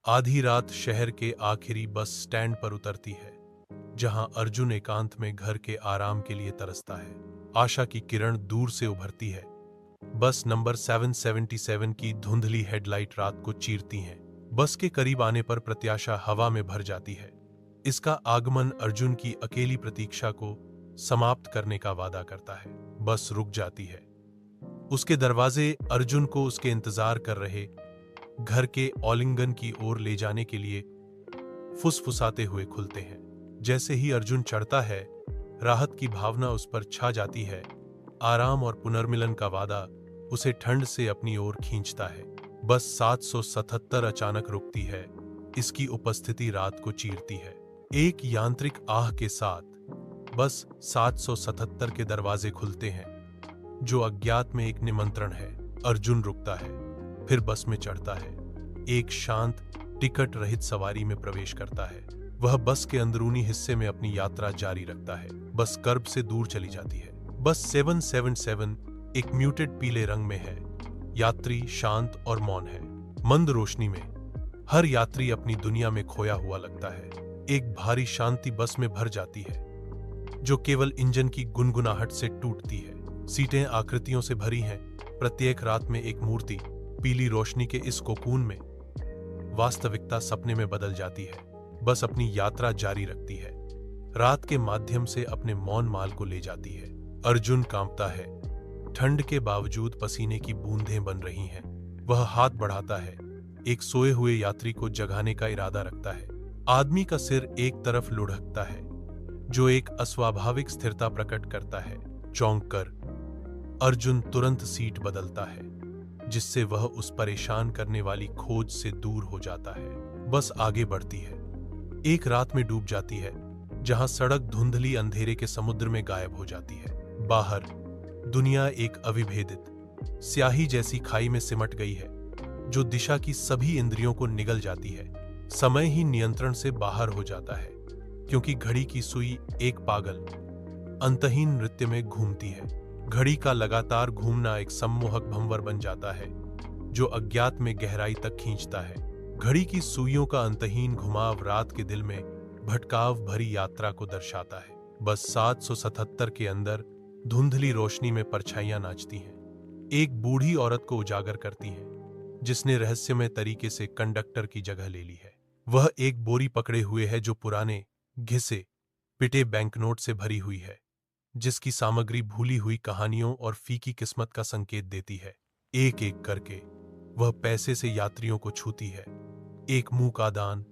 आधी रात शहर के आखिरी बस स्टैंड पर उतरती है, जहां अर्जुन एकांत में घर के आराम के लिए तरसता है। आशा की किरण दूर से उभरती है। बस नंबर 777 की धुंधली हेडलाइट रात को चीरती हैं। बस के करीब आने पर प्रत्याशा हवा में भर जाती है। इसका आगमन अर्जुन की अकेली प्रतीक्षा को समाप्त करने का वादा करता है। बस रुक जाती है। उसके दरवाजे अर्जुन को उसके इंतजार कर रहे घर के ऑलिंगन की ओर ले जाने के लिए फुसफुसाते हुए खुलते हैं। जैसे ही अर्जुन चढ़ता है, राहत की भावना उस पर छा जाती है। आराम और पुनर्मिलन का वादा उसे ठंड से अपनी ओर खींचता है। बस 777 अचानक रुकती है। इसकी उपस्थिति रात को चीरती है। एक यांत्रिक आह के साथ बस 777 के दरवाजे खुलते हैं, जो अज्ञात में एक निमंत्रण है। अर्जुन रुकता है, फिर बस में चढ़ता है। एक शांत, टिकट रहित सवारी में प्रवेश करता है। वह बस के अंदरूनी हिस्से में अपनी यात्रा जारी रखता है। बस कर्ब से दूर चली जाती है। बस 777 एक म्यूटेड पीले रंग में है। यात्री शांत और मौन है। मंद रोशनी में हर यात्री अपनी दुनिया में खोया हुआ लगता है। एक भारी शांति बस में भर जाती है, जो केवल इंजन की गुनगुनाहट से टूटती है। सीटें आकृतियों से भरी हैं। प्रत्येक रात में एक मूर्ति पीली रोशनी के इस कोकून में वास्तविकता सपने में बदल जाती है। बस अपनी यात्रा जारी रखती है, रात के माध्यम से अपने मौन माल को ले जाती है। अर्जुन कांपता है। ठंड के बावजूद पसीने की बूंदें बन रही हैं। वह हाथ बढ़ाता है, एक सोए हुए यात्री को जगाने का इरादा रखता है। आदमी का सिर एक तरफ लुढ़कता है, जो एक अस्वाभाविक स्थिरता प्रकट करता है। चौंक कर अर्जुन तुरंत सीट बदलता है, जिससे वह उस परेशान करने वाली खोज से दूर हो जाता है। बस आगे बढ़ती है। एक रात में डूब जाती है, जहां सड़क धुंधली अंधेरे के समुद्र में गायब हो जाती है। बाहर दुनिया एक अविभेदित स्याही जैसी खाई में सिमट गई है, जो दिशा की सभी इंद्रियों को निगल जाती है। समय ही नियंत्रण से बाहर हो जाता है, क्योंकि घड़ी की सुई एक पागल, अंतहीन नृत्य में घूमती है। घड़ी का लगातार घूमना एक सम्मोहक भंवर बन जाता है, जो अज्ञात में गहराई तक खींचता है। घड़ी की सुइयों का अंतहीन घुमाव रात के दिल में भटकाव भरी यात्रा को दर्शाता है। बस 777 के अंदर धुंधली रोशनी में परछाइयां नाचती हैं। एक बूढ़ी औरत को उजागर करती हैं, जिसने रहस्यमय तरीके से कंडक्टर की जगह ले ली है। वह एक बोरी पकड़े हुए है, जो पुराने, घिसे पिटे बैंकनोट से भरी हुई है, जिसकी सामग्री भूली हुई कहानियों और फीकी किस्मत का संकेत देती है। एक एक करके वह पैसे से यात्रियों को छूती है। एक मुंह का दान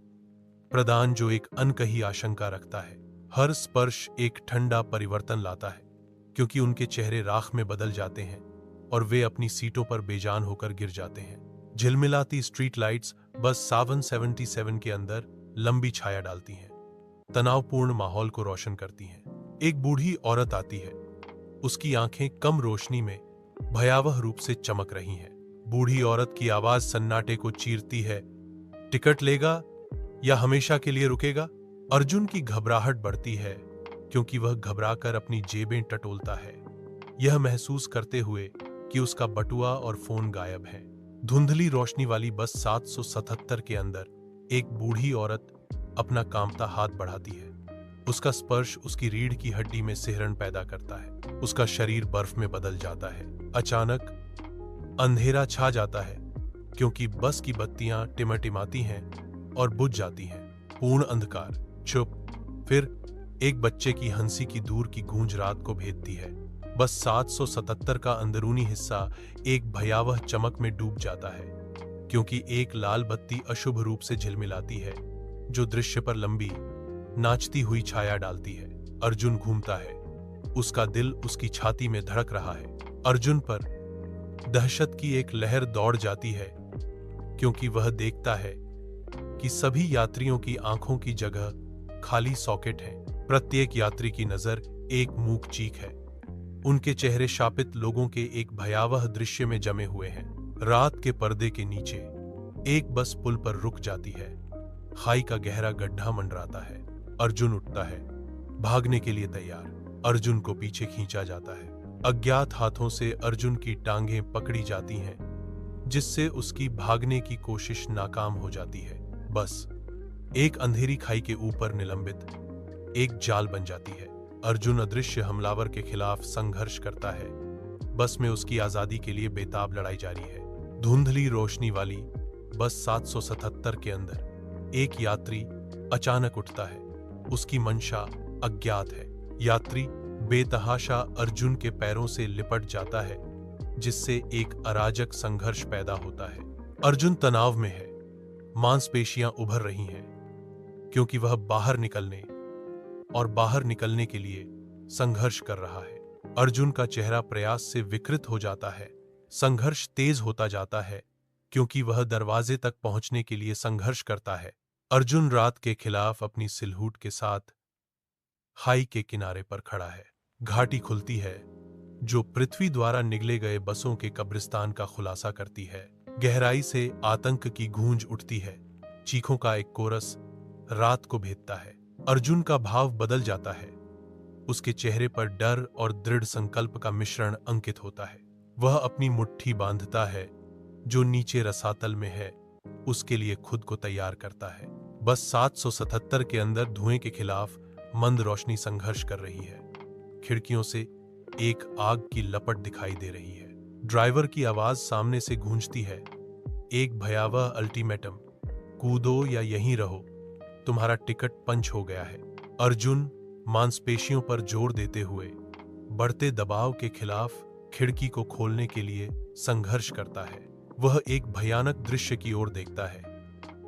प्रदान जो एक अनकही आशंका रखता है। हर स्पर्श एक ठंडा परिवर्तन लाता है, क्योंकि उनके चेहरे राख में बदल जाते हैं और वे अपनी सीटों पर बेजान होकर गिर जाते हैं। झिलमिलाती स्ट्रीट लाइट्स बस 777 के अंदर लंबी छाया डालती हैं, तनावपूर्ण माहौल को रोशन करती हैं। एक बूढ़ी औरत आती है। उसकी आंखें कम रोशनी में भयावह रूप से चमक रही हैं। बूढ़ी औरत की आवाज सन्नाटे को चीरती है, टिकट लेगा या हमेशा के लिए रुकेगा? अर्जुन की घबराहट बढ़ती है, क्योंकि वह घबराकर अपनी जेबें टटोलता है, यह महसूस करते हुए कि उसका बटुआ और फोन गायब है। धुंधली रोशनी वाली बस 777 के अंदर एक बूढ़ी औरत अपना कांपता हाथ बढ़ाती है। उसका स्पर्श उसकी रीढ़ की हड्डी में सिहरन पैदा करता है। उसका शरीर बर्फ में बदल जाता है। अचानक अंधेरा छा जाता है, क्योंकि बस की बत्तियां टिमटिमाती हैं और बुझ जाती हैं। पूर्ण अंधकार, चुप। फिर एक बच्चे की हंसी की दूर की गूंज रात को भेदती है। बस 777 का अंदरूनी हिस्सा एक भयावह चमक में डूब जाता है, क्योंकि एक लाल बत्ती अशुभ रूप से झिलमिलाती है, जो दृश्य पर लंबी नाचती हुई छाया डालती है। अर्जुन घूमता है। उसका दिल उसकी छाती में धड़क रहा है। अर्जुन पर दहशत की एक लहर दौड़ जाती है, क्योंकि वह देखता है कि सभी यात्रियों की आंखों की जगह खाली सॉकेट है। प्रत्येक यात्री की नजर एक मूक चीख है। उनके चेहरे शापित लोगों के एक भयावह दृश्य में जमे हुए हैं। रात के पर्दे के नीचे एक बस पुल पर रुक जाती है। खाई का गहरा गड्ढा मंडराता है। अर्जुन उठता है, भागने के लिए तैयार। अर्जुन को पीछे खींचा जाता है। अज्ञात हाथों से अर्जुन की टांगें पकड़ी जाती हैं, जिससे उसकी भागने की कोशिश नाकाम हो जाती है। बस एक अंधेरी खाई के ऊपर निलंबित एक जाल बन जाती है। अर्जुन अदृश्य हमलावर के खिलाफ संघर्ष करता है। बस में उसकी आजादी के लिए बेताब लड़ाई जारी है। धुंधली रोशनी वाली बस 777 के अंदर एक यात्री अचानक उठता है। उसकी मंशा अज्ञात है। यात्री बेतहाशा अर्जुन के पैरों से लिपट जाता है, जिससे एक अराजक संघर्ष पैदा होता है। अर्जुन तनाव में है, मांसपेशियां उभर रही हैं, क्योंकि वह बाहर निकलने के लिए संघर्ष कर रहा है। अर्जुन का चेहरा प्रयास से विकृत हो जाता है। संघर्ष तेज होता जाता है, क्योंकि वह दरवाजे तक पहुंचने के लिए संघर्ष करता है। अर्जुन रात के खिलाफ अपनी सिलहूट के साथ खाई के किनारे पर खड़ा है। घाटी खुलती है, जो पृथ्वी द्वारा निगले गए बसों के कब्रिस्तान का खुलासा करती है। गहराई से आतंक की गूंज उठती है। चीखों का एक कोरस रात को भेदता है। अर्जुन का भाव बदल जाता है। उसके चेहरे पर डर और दृढ़ संकल्प का मिश्रण अंकित होता है। वह अपनी मुट्ठी बांधता है, जो नीचे रसातल में है, उसके लिए खुद को तैयार करता है। बस 777 के अंदर धुएं के खिलाफ मंद रोशनी संघर्ष कर रही है। खिड़कियों से एक आग की लपट दिखाई दे रही है। ड्राइवर की आवाज सामने से गूंजती है, एक भयावह अल्टीमेटम, कूदो या यहीं रहो, तुम्हारा टिकट पंच हो गया है। अर्जुन मांसपेशियों पर जोर देते हुए बढ़ते दबाव के खिलाफ खिड़की को खोलने के लिए संघर्ष करता है। वह एक भयानक दृश्य की ओर देखता है।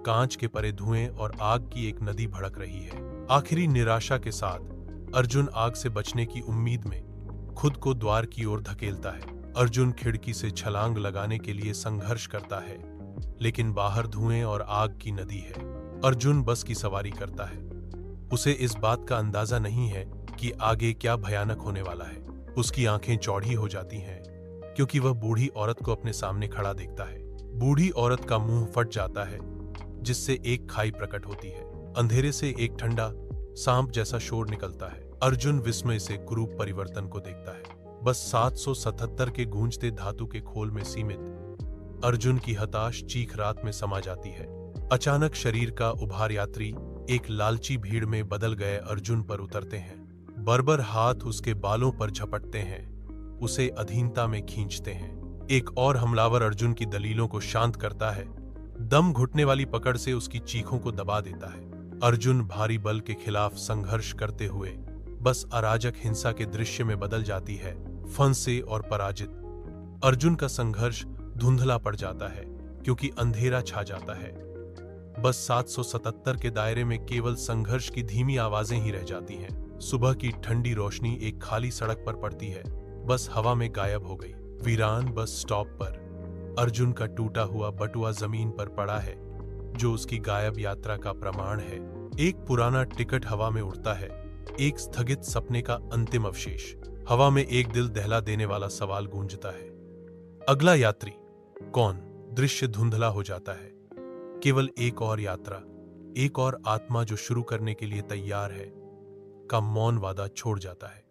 कांच के परे धुएं और आग की एक नदी भड़क रही है। आखिरी निराशा के साथ अर्जुन आग से बचने की उम्मीद में खुद को द्वार की ओर धकेलता है। अर्जुन खिड़की से छलांग लगाने के लिए संघर्ष करता है, लेकिन बाहर धुएं और आग की नदी है। अर्जुन बस की सवारी करता है। उसे इस बात का अंदाजा नहीं है कि आगे क्या भयानक होने वाला है। उसकी आंखें चौड़ी हो जाती हैं, क्योंकि वह बूढ़ी औरत को अपने सामने खड़ा देखता है। बूढ़ी औरत का मुंह फट जाता है, जिससे एक खाई प्रकट होती है। अंधेरे से एक ठंडा सांप जैसा शोर निकलता है। अर्जुन विस्मय से कुरूप परिवर्तन को देखता है। बस 777 के गूंजते धातु के खोल में सीमित अर्जुन की हताश चीख रात में समा जाती है। अचानक शरीर का उभार यात्री एक लालची भीड़ में बदल गए अर्जुन पर उतरते हैं। बर्बर हाथ उसके बालों पर झपटते हैं, उसे अधीनता में खींचते हैं। एक और हमलावर अर्जुन की दलीलों को शांत करता है, दम घुटने वाली पकड़ से उसकी चीखों को दबा देता है। अर्जुन भारी बल के खिलाफ संघर्ष करते हुए बस अराजक हिंसा के दृश्य में बदल जाती है। फंसे और पराजित अर्जुन का संघर्ष धुंधला पड़ जाता है, क्योंकि अंधेरा छा जाता है। बस 777 के दायरे में केवल संघर्ष की धीमी आवाजें ही रह जाती हैं। सुबह की ठंडी रोशनी एक खाली सड़क पर पड़ती है। बस हवा में गायब हो गई। वीरान बस स्टॉप पर अर्जुन का टूटा हुआ बटुआ जमीन पर पड़ा है, जो उसकी गायब यात्रा का प्रमाण है। एक पुराना टिकट हवा में उड़ता है, एक स्थगित सपने का अंतिम अवशेष। हवा में एक दिल दहला देने वाला सवाल गूंजता है, अगला यात्री कौन? दृश्य धुंधला हो जाता है। केवल एक और यात्रा, एक और आत्मा जो शुरू करने के लिए तैयार है, का मौन वादा छोड़ जाता है।